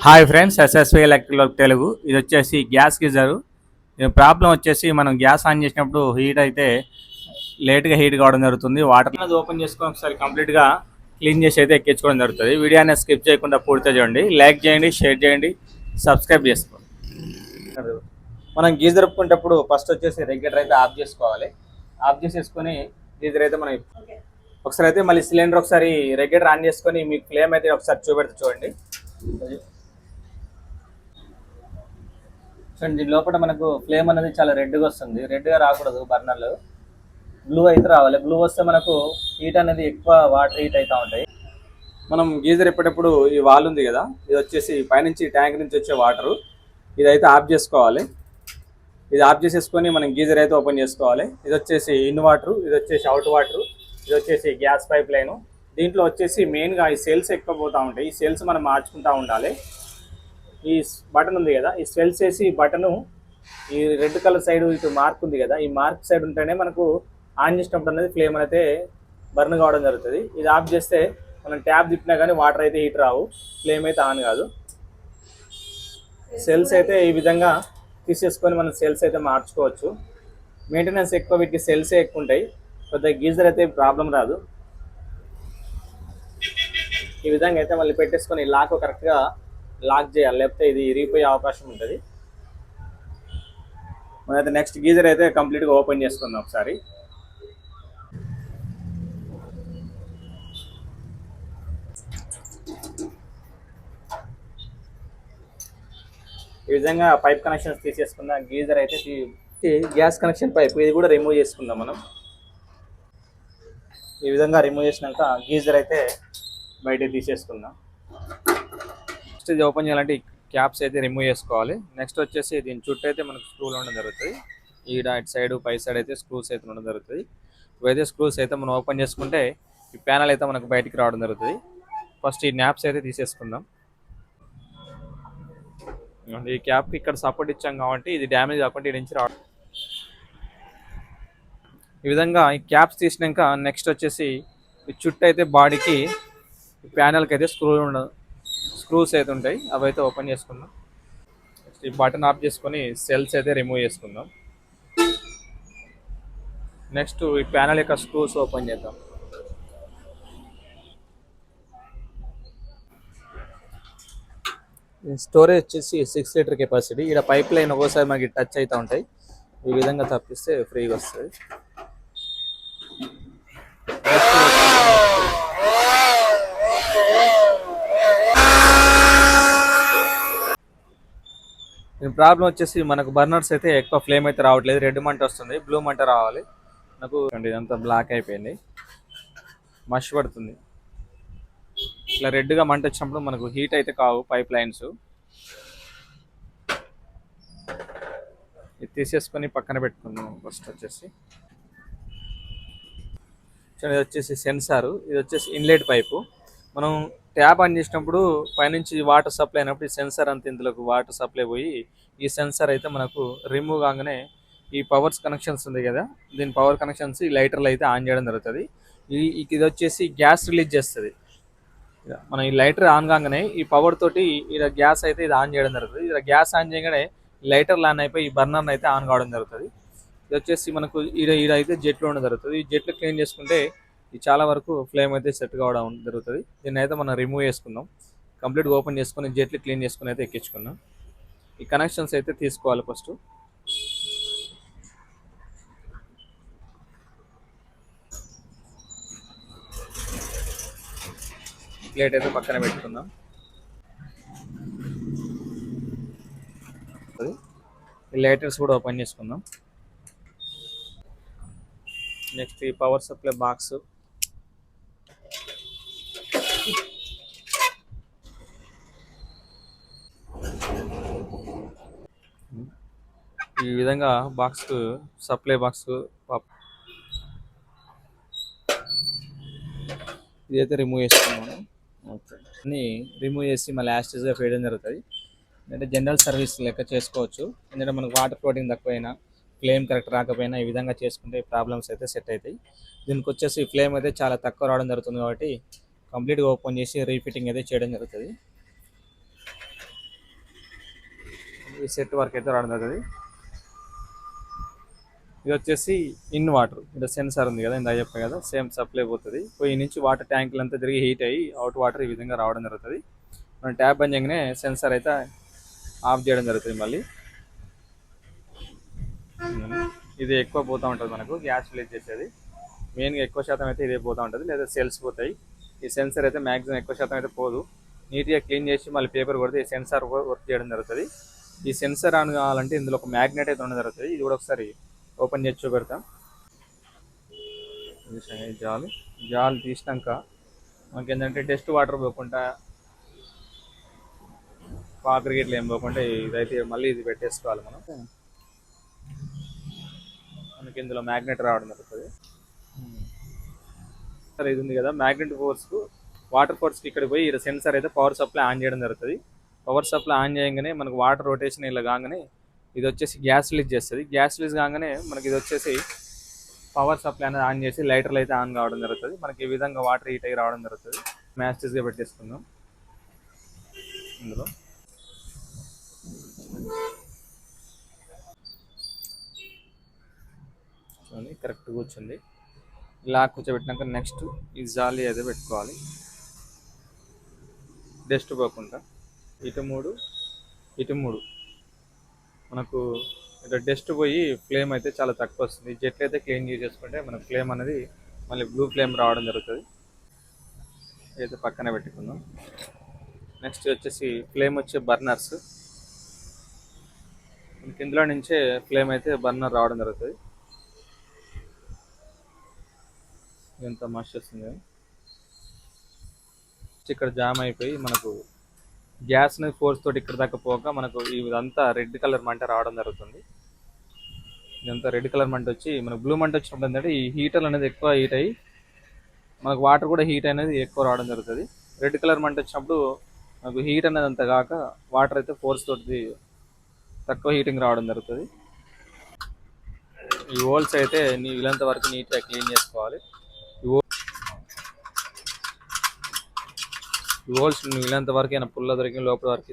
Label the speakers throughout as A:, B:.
A: Hi friends, SSV electrical Telugu. ఇది వచ్చేసి gas geyser. Problem వచ్చేసి మనం గ్యాస్ ఆన్ చేసినప్పుడు హీట్ అయితే లేట్గా హీట్ కావడం జరుగుతుంది. వాటర్ అది ఓపెన్ చేసుకొని ఒకసారి కంప్లీట్గా క్లీన్ చేసి అయితే ఎక్కించుకోవడం జరుగుతుంది. వీడియోని స్కిప్ చేయకుండా పూర్తిగా చూడండి. లైక్ చేయండి, షేర్ చేయండి, సబ్స్క్రైబ్ చేసుకోండి. మనం గీజర్ ఒప్పుకునేటప్పుడు ఫస్ట్ వచ్చేసి రెగ్యులేటర్ అయితే ఆఫ్ చేసుకోవాలి. ఆఫ్ చేసేసుకొని గీజర్ అయితే మనం ఒకసారి అయితే మళ్ళీ సిలిండర్ ఒకసారి రెగ్యులేటర్ ఆన్ చేసుకొని మీకు ఫ్లేమ్ అయితే ఒకసారి చూపెడితే చూడండి. చూడండి, దీని లోపల మనకు ఫ్లేమ్ అనేది చాలా రెడ్గా వస్తుంది. రెడ్గా రాకూడదు, బర్నర్లు బ్లూ అయితే రావాలి. బ్లూ వస్తే మనకు హీట్ అనేది ఎక్కువ వాటర్ హీట్ అవుతూ ఉంటాయి. మనం గీజర్ ఎప్పేటప్పుడు ఈ వాల్ ఉంది కదా, ఇది వచ్చేసి పైనుంచి ట్యాంక్ నుంచి వచ్చే వాటరు ఇదైతే ఆఫ్ చేసుకోవాలి. ఇది ఆఫ్ చేసేసుకొని మనం గీజర్ అయితే ఓపెన్ చేసుకోవాలి. ఇది వచ్చేసి ఇన్ వాటర్, ఇది వచ్చేసి అవుట్ వాటర్, ఇది వచ్చేసి గ్యాస్ పైప్ లైను. దీంట్లో వచ్చేసి మెయిన్గా ఈ సెల్స్ ఎక్కువ పోతూ ఉంటాయి. ఈ సెల్స్ మనం మార్చుకుంటూ ఉండాలి. ఈ బటన్ ఉంది కదా, ఈ స్వెల్స్ వేసి బటను ఈ రెడ్ కలర్ సైడ్ ఇటు మార్క్ ఉంది కదా, ఈ మార్క్ సైడ్ ఉంటేనే మనకు ఆన్ చేసినప్పుడు అనేది ఫ్లేమ్ అయితే బర్న్ కావడం జరుగుతుంది. ఇది ఆఫ్ చేస్తే మనం ట్యాప్ తిప్పినా కానీ వాటర్ అయితే హీట్ రావు, ఫ్లేమ్ అయితే ఆన్ కాదు. సెల్స్ అయితే ఈ విధంగా తీసేసుకొని మనం సెల్స్ అయితే మార్చుకోవచ్చు. మెయింటెనెన్స్ ఎక్కువ, వీటికి సెల్సే ఎక్కువ ఉంటాయి. కొద్దిగా గీజర్ అయితే ప్రాబ్లం రాదు. ఈ విధంగా అయితే మళ్ళీ పెట్టేసుకొని లాక్ కరెక్ట్గా లాక్ చేయాలి, లేకపోతే ఇది ఇరిగిపోయే అవకాశం ఉంటుంది. మనైతే నెక్స్ట్ గీజర్ అయితే కంప్లీట్గా ఓపెన్ చేసుకుందాం ఒకసారి. ఈ విధంగా పైప్ కనెక్షన్స్ తీసేసుకుందాం. గీజర్ అయితే గ్యాస్ కనెక్షన్ పైప్ ఇది కూడా రిమూవ్ చేసుకుందాం మనం. ఈ విధంగా రిమూవ్ చేసినాక గీజర్ అయితే బయట తీసేసుకుందాం. నెక్స్ట్ ఇది ఓపెన్ చేయాలంటే ఈ క్యాప్స్ అయితే రిమూవ్ చేసుకోవాలి. నెక్స్ట్ వచ్చేసి దీని చుట్టూ అయితే మనకు స్క్రూలు ఉండడం జరుగుతుంది. ఈ ఇటు సైడ్ పై సైడ్ అయితే స్క్రూస్ అయితే ఉండడం జరుగుతుంది. ఇవైతే స్క్రూస్ అయితే మనం ఓపెన్ చేసుకుంటే ఈ ప్యానల్ అయితే మనకు బయటికి రావడం జరుగుతుంది. ఫస్ట్ ఈ న్యాప్స్ అయితే తీసేసుకుందాం. ఈ క్యాప్ ఇక్కడ సపోర్ట్ ఇచ్చాం కాబట్టి ఇది డ్యామేజ్ కాకుండా ఈ నుంచి రావడం. ఈ విధంగా ఈ క్యాప్స్ తీసినాక నెక్స్ట్ వచ్చేసి ఈ చుట్టూ అయితే బాడీకి ఈ ప్యానల్కి అయితే స్క్రూస్ అయితే ఉంటాయి, అవి అయితే ఓపెన్ చేసుకుందాం. ఈ బటన్ ఆఫ్ చేసుకొని సెల్స్ అయితే రిమూవ్ చేసుకుందాం. నెక్స్ట్ ఈ ప్యానల్ యొక్క స్క్రూస్ ఓపెన్ చేద్దాం. స్టోరేజ్ వచ్చేసి 6 లీటర్ కెపాసిటీ. ఇక్కడ పైప్ లైన్ ఒక్కోసారి మనకి టచ్ అవుతూ ఉంటాయి. ఈ విధంగా తప్పిస్తే ఫ్రీగా వస్తుంది. దీని ప్రాబ్లం వచ్చేసి మనకు బర్నర్స్ అయితే ఎక్కువ ఫ్లేమ్ అయితే రావట్లేదు. రెడ్ మంట వస్తుంది, బ్లూ మంట రావాలి. నాకు ఇదంతా బ్లాక్ అయిపోయింది, మష్ పడుతుంది. ఇట్లా రెడ్గా మంట వచ్చినప్పుడు మనకు హీట్ అయితే కావు పైప్ లైన్స్. ఇది తీసేసుకొని పక్కన పెట్టుకుందాం. ఫస్ట్ వచ్చేసి ఇది వచ్చేసి సెన్సారు, ఇది వచ్చేసి ఇన్లెట్ పైపు. మనం ట్యాప్ ఆన్ చేసినప్పుడు పైనుంచి వాటర్ సప్లై అయినప్పుడు ఈ సెన్సార్ అంతా ఇందులోకి వాటర్ సప్లై పోయి ఈ సెన్సార్ అయితే మనకు రిమూవ్ కాగానే ఈ పవర్స్ కనెక్షన్స్ ఉంది కదా, దీని పవర్ కనెక్షన్స్ ఈ లైటర్లు అయితే ఆన్ చేయడం జరుగుతుంది. ఇది వచ్చేసి గ్యాస్ రిలీజ్ చేస్తుంది. మనం ఈ లైటర్ ఆన్ కాగానే ఈ పవర్ తోటి ఇలా గ్యాస్ అయితే ఇది ఆన్ చేయడం జరుగుతుంది. ఇలా గ్యాస్ ఆన్ చేయగానే లైటర్ ఆన్ అయిపోయి ఈ బర్నర్ అయితే ఆన్ కావడం జరుగుతుంది. ఇది వచ్చేసి మనకు అయితే జెట్లు ఉండడం జరుగుతుంది. ఈ జెట్లు క్లీన్ చేసుకుంటే ఇది చాలా వరకు ఫ్లేమ్ అయితే సెట్ కావడం జరుగుతుంది. దీన్ని అయితే మనం రిమూవ్ చేసుకుందాం. కంప్లీట్గా ఓపెన్ చేసుకుని జెట్లు క్లీన్ చేసుకుని అయితే ఎక్కించుకుందాం. ఈ కనెక్షన్స్ అయితే తీసుకోవాలి. ఫస్ట్ ప్లేట్ అయితే పక్కన పెట్టుకుందాం. ఈ లైటర్స్ కూడా ఓపెన్ చేసుకుందాం. నెక్స్ట్ ఈ పవర్ సప్లై బాక్స్, ఈ విధంగా బాక్స్ సప్లై బాక్స్ ఇదైతే రిమూవ్ చేసుకున్నాము. అన్నీ రిమూవ్ చేసి మళ్ళీ యాస్టేజ్గా వేయడం జరుగుతుంది. అంటే జనరల్ సర్వీస్ లెక్క చేసుకోవచ్చు. ఎందుకంటే మనకు వాటర్ ఫ్లోటింగ్ తక్కువైనా ఫ్లేమ్ కరెక్ట్ రాకపోయినా ఈ విధంగా చేసుకుంటే ప్రాబ్లమ్స్ అయితే సెట్ అవుతాయి. దీనికి వచ్చేసి ఫ్లేమ్ అయితే చాలా తక్కువ రావడం జరుగుతుంది కాబట్టి కంప్లీట్గా ఓపెన్ చేసి రీఫిట్టింగ్ అయితే చేయడం జరుగుతుంది. ఈ సెట్ వరకు అయితే రావడం జరుగుతుంది. ఇది వచ్చేసి ఇన్ వాటర్, ఇక్కడ సెన్సార్ ఉంది కదా, ఇందా చెప్పా కదా, సేమ్ సప్లై పోతుంది. పోయి నుంచి వాటర్ ట్యాంకులు అంతా తిరిగి హీట్ అయ్యి అవుట్ వాటర్ ఈ విధంగా రావడం జరుగుతుంది. మనం ట్యాప్ బంద్ చేయగానే సెన్సార్ అయితే ఆఫ్ చేయడం జరుగుతుంది. మళ్ళీ ఇది ఎక్కువ పోతూ ఉంటుంది, మనకు గ్యాస్ రిలీజ్ చేసేది మెయిన్గా ఎక్కువ శాతం అయితే ఇదే పోతూ ఉంటుంది, లేదా సెల్స్ పోతాయి. ఈ సెన్సార్ అయితే మ్యాక్సిమం ఎక్కువ శాతం అయితే పోదు. నీట్గా క్లీన్ చేసి మళ్ళీ పేపర్ కొడితే ఈ సెన్సార్ వర్క్ చేయడం జరుగుతుంది. ఈ సెన్సార్ ఆన్ కావాలంటే ఇందులో ఒక మ్యాగ్నెట్ అయితే ఉండడం జరుగుతుంది. ఇది కూడా ఒకసారి ఓపెన్ చేసి చూపెడతాం. జాలి తీసినాక మనకి ఏంటంటే డస్ట్ వాటర్ పోకుండా, పాకరి గిట్ల ఏం పోకుండా ఇదైతే మళ్ళీ ఇది పెట్టేసుకోవాలి. మనకి ఇందులో మ్యాగ్నెట్ రావడం జరుగుతుంది. సరే, ఇది ఉంది కదా మ్యాగ్నెట్ ఫోర్స్కు వాటర్ ఫోర్స్కి ఇక్కడ పోయి సెన్సార్ అయితే పవర్ సప్లై ఆన్ చేయడం జరుగుతుంది. పవర్ సప్లై ఆన్ చేయగానే మనకు వాటర్ రొటేషన్ ఇలా కాగానే ఇది వచ్చేసి గ్యాస్ రిలీజ్ చేస్తుంది. గ్యాస్ రిలీజ్ కాగానే మనకి ఇది వచ్చేసి పవర్ సప్లై అనేది ఆన్ చేసి లైటర్లు అయితే ఆన్ కావడం జరుగుతుంది. మనకి ఈ విధంగా వాటర్ హీట్ అయ్యి రావడం జరుగుతుంది. మ్యాచెస్గా పెట్టేసుకుందాం. ఇందులో చూడండి కరెక్ట్గా వచ్చింది. ఇలా కూర్చోబెట్టినాక నెక్స్ట్ ఈ జాలి అయితే పెట్టుకోవాలి, డస్ట్ పోకుండా. ఇటు మూడు మనకు ఇక్కడ డస్ట్ పోయి ఫ్లేమ్ అయితే చాలా తక్కువ వస్తుంది. జెట్లు అయితే క్లీన్ చేసుకుంటే మనకు ఫ్లేమ్ అనేది మళ్ళీ బ్లూ ఫ్లేమ్ రావడం జరుగుతుంది. అయితే పక్కనే పెట్టుకుందాం. నెక్స్ట్ వచ్చేసి ఫ్లేమ్ వచ్చే బర్నర్స్, మనకి ఇందులో నుంచే ఫ్లేమ్ అయితే బర్నర్ రావడం జరుగుతుంది. ఎంత మస్ట్ వస్తుంది, ఇక్కడ జామ్ అయిపోయి మనకు గ్యాస్ ఫోర్స్ తోటి ఇక్కడ దాకా పోక మనకు ఇదంతా రెడ్ కలర్ మంట రావడం జరుగుతుంది. ఇదంతా రెడ్ కలర్ మంట వచ్చి మనకు బ్లూ మంట వచ్చినప్పుడు ఏంటంటే ఈ హీటర్ అనేది ఎక్కువ హీట్ అయ్యి మనకు వాటర్ కూడా హీట్ అనేది ఎక్కువ రావడం జరుగుతుంది. రెడ్ కలర్ మంట వచ్చినప్పుడు మనకు హీట్ అనేది అంత కాక వాటర్ అయితే ఫోర్స్ తోటి తక్కువ హీటింగ్ రావడం జరుగుతుంది. ఈ హోల్స్ అయితే వీలంత వరకు నీట్గా క్లీన్ చేసుకోవాలి. ఈ హోల్స్ వీలంత వరకు అయినా పుల్ల దొరికి లోపల వరకు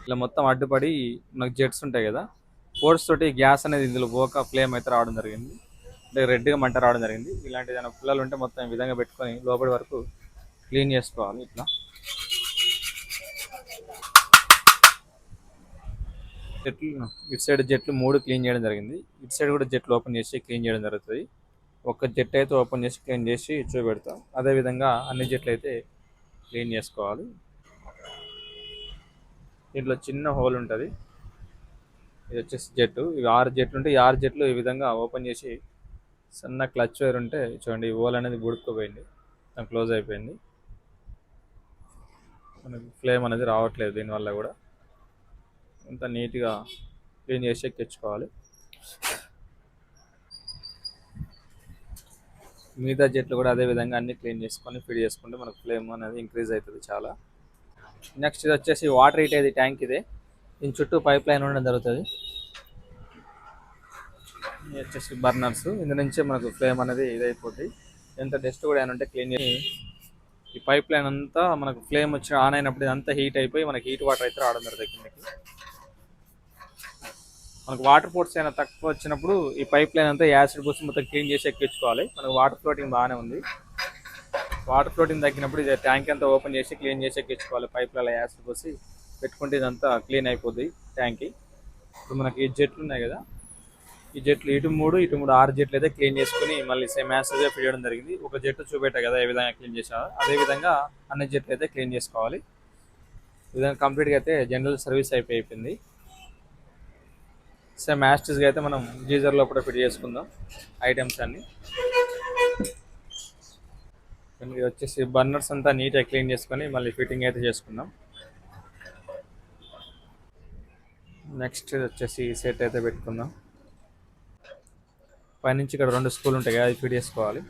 A: ఇలా మొత్తం అడ్డుపడి మనకు జెట్స్ ఉంటాయి కదా, ఫోర్స్ తోటి గ్యాస్ అనేది ఇందులో పోక ఫ్లేమ్ అయితే రావడం జరిగింది, అంటే రెడ్గా మంట రావడం జరిగింది. ఇలాంటి ఏదైనా పుల్లలు ఉంటే మొత్తం ఈ విధంగా పెట్టుకొని లోపలి వరకు క్లీన్ చేసుకోవాలి. ఇట్లా జెట్లు ఇటు సైడ్ జెట్లు 3 క్లీన్ చేయడం జరిగింది. ఇటు సైడ్ కూడా జెట్లు ఓపెన్ చేసి క్లీన్ చేయడం జరుగుతుంది. ఒక జెట్ అయితే ఓపెన్ చేసి క్లీన్ చేసి చూపెడతాం. అదేవిధంగా అన్ని జెట్లు అయితే క్లీన్ చేసుకోవాలి. దీంట్లో చిన్న హోల్ ఉంటుంది, ఇది వచ్చేసి జెట్టు. ఇవి 6 జెట్లు ఉంటాయి. ఈ 6 జెట్లు ఈ విధంగా ఓపెన్ చేసి సన్న క్లచ్ వైర్ ఉంటే చూడండి, ఈ హోల్ అనేది బుడుక్కుపోయింది, క్లోజ్ అయిపోయింది. మనకి ఫ్లేమ్ అనేది రావట్లేదు. దీనివల్ల కూడా అంత నీట్గా క్లీన్ చేసి ఎక్కించుకోవాలి. మిగతా జెట్లు కూడా అదే విధంగా అన్ని క్లీన్ చేసుకొని ఫిట్ చేసుకుంటే మనకు ఫ్లేమ్ అనేది ఇంక్రీజ్ అవుతుంది చాలా. నెక్స్ట్ ఇది వచ్చేసి వాటర్ హీట్ అయ్యేది ట్యాంక్. ఇదే దీని చుట్టూ పైప్ లైన్ ఉండడం జరుగుతుంది. ఇది వచ్చేసి బర్నర్స్, ఇందు నుంచే మనకు ఫ్లేమ్ అనేది ఇదైపోతుంది. ఎంత డస్ట్ కూడా ఏమంటే క్లీన్ చేసి ఈ పైప్ లైన్ అంతా మనకు ఫ్లేమ్ వచ్చి ఆన్ అయినప్పుడు ఇదంతా హీట్ అయిపోయి మనకి హీట్ వాటర్ అయితే రావడం జరుగుతుంది కిందకి. మనకు వాటర్ ఫోర్స్ అయినా తక్కువ వచ్చినప్పుడు ఈ పైప్ లైన్ అంతా యాసిడ్ పోసి మొత్తం క్లీన్ చేసి ఎక్కించుకోవాలి. మనకు వాటర్ ఫ్లోటింగ్ బాగానే ఉంది. వాటర్ ఫ్లోటింగ్ తగ్గినప్పుడు ఇది ట్యాంక్ అంతా ఓపెన్ చేసి క్లీన్ చేసి ఎక్కించుకోవాలి. పైప్లలో యాసిడ్ పోసి పెట్టుకుంటే ఇదంతా క్లీన్ అయిపోద్ది ట్యాంక్కి. ఇప్పుడు మనకి ఈ జెట్లు ఉన్నాయి కదా, ఈ జెట్లు ఇటు మూడు 6 జెట్లు అయితే క్లీన్ చేసుకుని మళ్ళీ సేమ్ యాసిడ్గా ఫిట్ చేయడం జరిగింది. ఒక జెట్టు చూపెట్టా కదా ఏ విధంగా క్లీన్ చేసావో అదేవిధంగా అన్ని జెట్లు అయితే క్లీన్ చేసుకోవాలి. ఈ విధంగా కంప్లీట్గా అయితే జనరల్ సర్వీస్ అయిపోయింది. సేమ్ యాస్టిస్గా అయితే మనం గీజర్ లోపల ఫిట్ చేసుకుందాం ఐటమ్స్ అన్ని. వచ్చేసి బర్నర్స్ అంతా నీట్గా క్లీన్ చేసుకొని మళ్ళీ ఫిట్టింగ్ అయితే చేసుకుందాం. నెక్స్ట్ వచ్చేసి సెట్ అయితే పెట్టుకుందాం. పైనుంచి ఇక్కడ 2 స్క్రూలు ఉంటాయి కదా, అది ఫిట్ చేసుకోవాలి.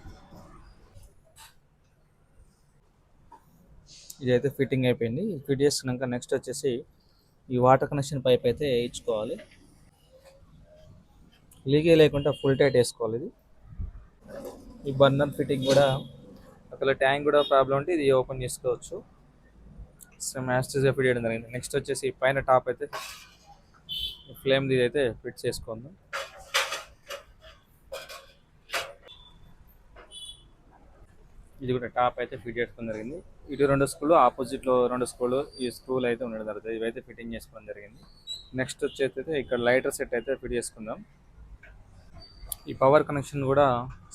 A: ఇదైతే ఫిట్టింగ్ అయిపోయింది. ఫిట్ చేసుకున్నాక నెక్స్ట్ వచ్చేసి ఈ వాటర్ కనెక్షన్ పైప్ అయితే ఇచ్చుకోవాలి. లీకే లేకుండా ఫుల్ టైట్ వేసుకోవాలి ఇది. ఈ బర్నర్ ఫిట్టింగ్ కూడా ఒకవేళ ట్యాంక్ కూడా ప్రాబ్లం ఉంటే ఇది ఓపెన్ చేసుకోవచ్చు. సేమ్ యాస్టిస్గా ఫిట్ చేయడం జరిగింది. నెక్స్ట్ వచ్చేసి పైన టాప్ అయితే ఫ్లేమ్ ఇది అయితే ఫిట్ చేసుకుందాం. ఇది కూడా టాప్ అయితే ఫిట్ చేసుకోవడం జరిగింది. ఇటు 2 స్క్రూలు, ఆపోజిట్లో 2 స్క్రూలు, ఈ స్క్రూలు అయితే ఉండడం జరుగుతుంది. ఇవైతే ఫిట్టింగ్ చేసుకోవడం జరిగింది. నెక్స్ట్ వచ్చేసి అయితే ఇక్కడ లైటర్ సెట్ అయితే ఫిట్ చేసుకుందాం. ఈ పవర్ కనెక్షన్ కూడా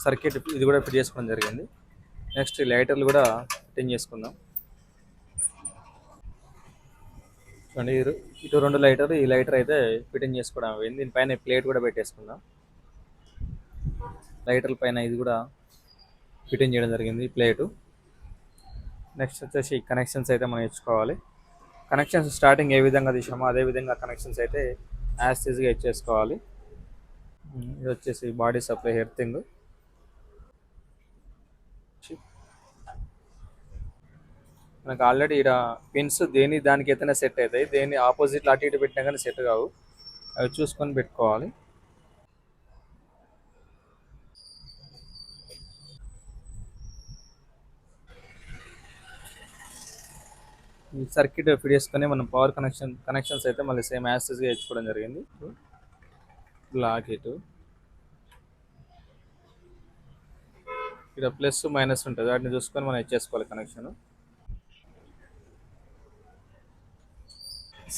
A: సర్క్యూట్ ఇది కూడా ఫిట్ చేసుకోవడం జరిగింది. నెక్స్ట్ ఈ లైటర్లు కూడా ఫిట్టింగ్ చేసుకుందాం. చూడండి ఇటు 2 లైటర్, ఈ లైటర్ అయితే ఫిట్టింగ్ చేసుకోవడం అయింది. దీనిపైన ప్లేట్ కూడా పెట్టేసుకుందాం. లైటర్ల పైన ఇది కూడా ఫిట్టింగ్ చేయడం జరిగింది ప్లేటు. నెక్స్ట్ వచ్చేసి కనెక్షన్స్ అయితే మనం ఇచ్చుకోవాలి. కనెక్షన్స్ స్టార్టింగ్ ఏ విధంగా తీసామో అదే విధంగా కనెక్షన్స్ అయితే యాజ్ ఈజీగా ఇచ్చేసుకోవాలి. ఇది వచ్చేసి బాడీ సప్లై ఎర్తింగ్. మనకు ఆల్రెడీ ఇక్కడ పిన్స్ దానికి అయితేనే సెట్ అవుతాయి. దేని ఆపోజిట్లో అటు ఇటు పెట్టినా కానీ సెట్ కావు. అవి చూసుకొని పెట్టుకోవాలి. ఈ సర్క్యూట్ ఫిట్ చేసుకొని మనం పవర్ కనెక్షన్స్ అయితే మళ్ళీ సేమ్ యాస్టిస్గా ఇచ్చుకోవడం జరిగింది. బ్లాక్ ఇటు ఇక్కడ ప్లస్ మైనస్ ఉంటుంది, వాటిని చూసుకొని మనం ఇచ్చేసుకోవాలి కనెక్షన్.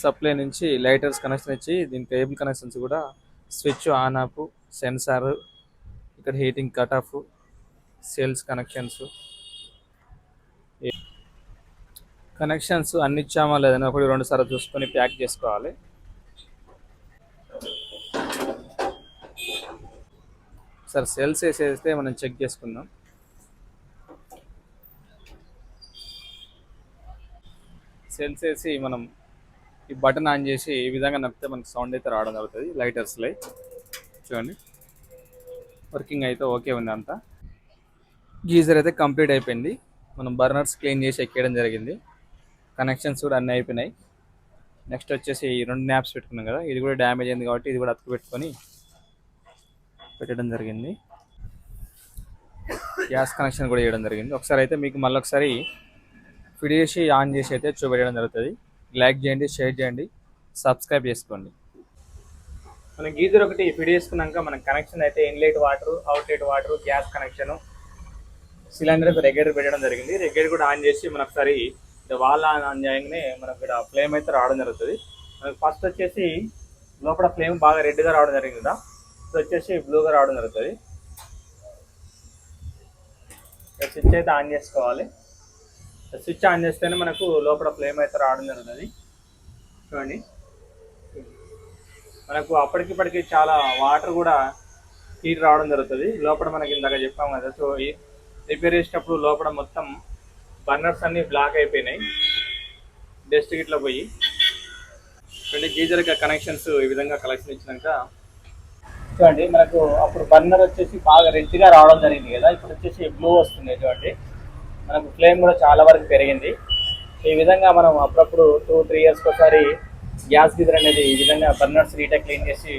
A: సప్లై నుంచి లైటర్స్ కనెక్షన్ ఇచ్చి దీని కేబుల్ కనెక్షన్స్ కూడా స్విచ్ ఆన్ ఆఫ్, సెన్సార్, ఇక్కడ heating cut off, cells connections అన్ని ఇచ్చామా లేదని 1-2 సార్లు చూసుకొని ప్యాక్ చేసుకోవాలి. సార్ సెల్స్ వేసేస్తే మనం చెక్ చేసుకుందాం. సెల్స్ వేసి మనం ఈ బటన్ ఆన్ చేసి ఈ విధంగా నొక్కితే మనకి సౌండ్ అయితే రావడం జరుగుతుంది. లైటర్స్ లైట్ చూడండి, వర్కింగ్ అయితే ఓకే ఉంది. అంతా గీజర్ అయితే కంప్లీట్ అయిపోయింది. మనం బర్నర్స్ క్లీన్ చేసి ఎక్కేయడం జరిగింది. కనెక్షన్స్ కూడా అన్నీ అయిపోయినాయి. నెక్స్ట్ వచ్చేసి 2 న్యాప్స్ పెట్టుకున్నాం కదా, ఇది కూడా డ్యామేజ్ అయింది కాబట్టి ఇది కూడా అతుకు పెట్టుకొని పెట్టడం జరిగింది. గ్యాస్ కనెక్షన్ కూడా చేయడం జరిగింది. ఒకసారి అయితే మీకు మళ్ళీ ఒకసారి ఫిట్ చేసి ఆన్ చేసి అయితే చూపెట్టడం జరుగుతుంది. లైక్ చేయండి, షేర్ చేయండి, సబ్స్క్రైబ్ చేసుకోండి. మనం గీజర్ ఒకటి ఫిట్ చేసుకున్నాక మన కనెక్షన్ అయితే inlet water, outlet water, gas connection, cylinder regulator పెట్టడం జరిగింది. రెగ్యులేటర్ కూడా ఆన్ చేసి మనకు ఒకసారి వాల్ ఆన్ చేయగానే మనకు ఇక్కడ ఫ్లేమ్ అయితే రావడం జరుగుతుంది. మనకు ఫస్ట్ వచ్చేసి లోపల ఫ్లేమ్ బాగా రెడ్గా రావడం జరిగింది కదా, ఇది వచ్చేసి బ్లూగా రావడం జరుగుతుంది. స్విచ్ అయితే ఆన్ చేసుకోవాలి. స్విచ్ ఆన్ చేస్తేనే మనకు లోపల ఫ్లేమ్ అయితే రావడం జరుగుతుంది. చూడండి, మనకు అప్పటికిప్పటికి చాలా వాటర్ కూడా హీట్ రావడం జరుగుతుంది. లోపల మనకి ఇందాక చెప్పాము కదా, సో రిపేర్ చేసేటప్పుడు లోపల మొత్తం బర్నర్స్ అన్నీ బ్లాక్ అయిపోయినాయి, డస్ట్ గిట్లా పోయి. చూడండి, గీజర్ కనెక్షన్స్ ఈ విధంగా కనెక్షన్ ఇచ్చినాక చూడండి మనకు అప్పుడు బర్నర్ వచ్చేసి బాగా రెడ్గా రావడం జరిగింది కదా, ఇప్పుడు వచ్చేసి బ్లూ వస్తుంది. చూడండి, మనకు ఫ్లేమ్ కూడా చాలా వరకు పెరిగింది. ఈ విధంగా మనం అప్పుడప్పుడు 2-3 ఇయర్స్కి ఒకసారి గ్యాస్ గీజర్ అనేది ఈ విధంగా బర్నర్స్ రీటా క్లీన్ చేసి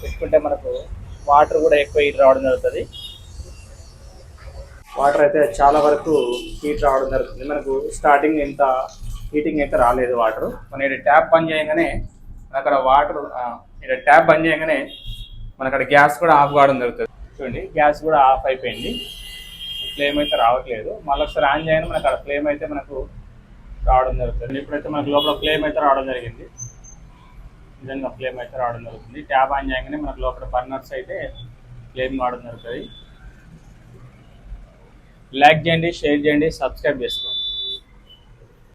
A: పెట్టుకుంటే మనకు వాటర్ కూడా ఎక్కువ హీట్ రావడం జరుగుతుంది. వాటర్ అయితే చాలా వరకు హీట్ రావడం జరుగుతుంది. మనకు స్టార్టింగ్ ఇంత హీటింగ్ అయితే రాలేదు వాటర్. మన ఇక్కడ ట్యాప్ బంద్ చేయగానే అక్కడ వాటర్, ఇక్కడ ట్యాప్ బంద్ చేయగానే మన అక్కడ గ్యాస్ కూడా ఆఫ్ కావడం జరుగుతుంది. చూడండి, గ్యాస్ కూడా ఆఫ్ అయిపోయింది, ఫ్లేమ్ అయితే రావట్లేదు. మళ్ళీ ఒకసారి ఆన్ చేయగానే మనకు అక్కడ ఫ్లేమ్ అయితే మనకు రావడం జరుగుతుంది. ఇప్పుడైతే మనకు లోపల ఫ్లేమ్ అయితే రావడం జరిగింది. విధంగా ఫ్లేమ్ అయితే రావడం జరుగుతుంది. ట్యాప్ ఆన్ చేయగానే మనకు లోపల బర్నర్స్ అయితే ఫ్లేమ్ రావడం జరుగుతుంది. లైక్ చేయండి, షేర్ చేయండి, సబ్స్క్రైబ్ చేసుకోండి.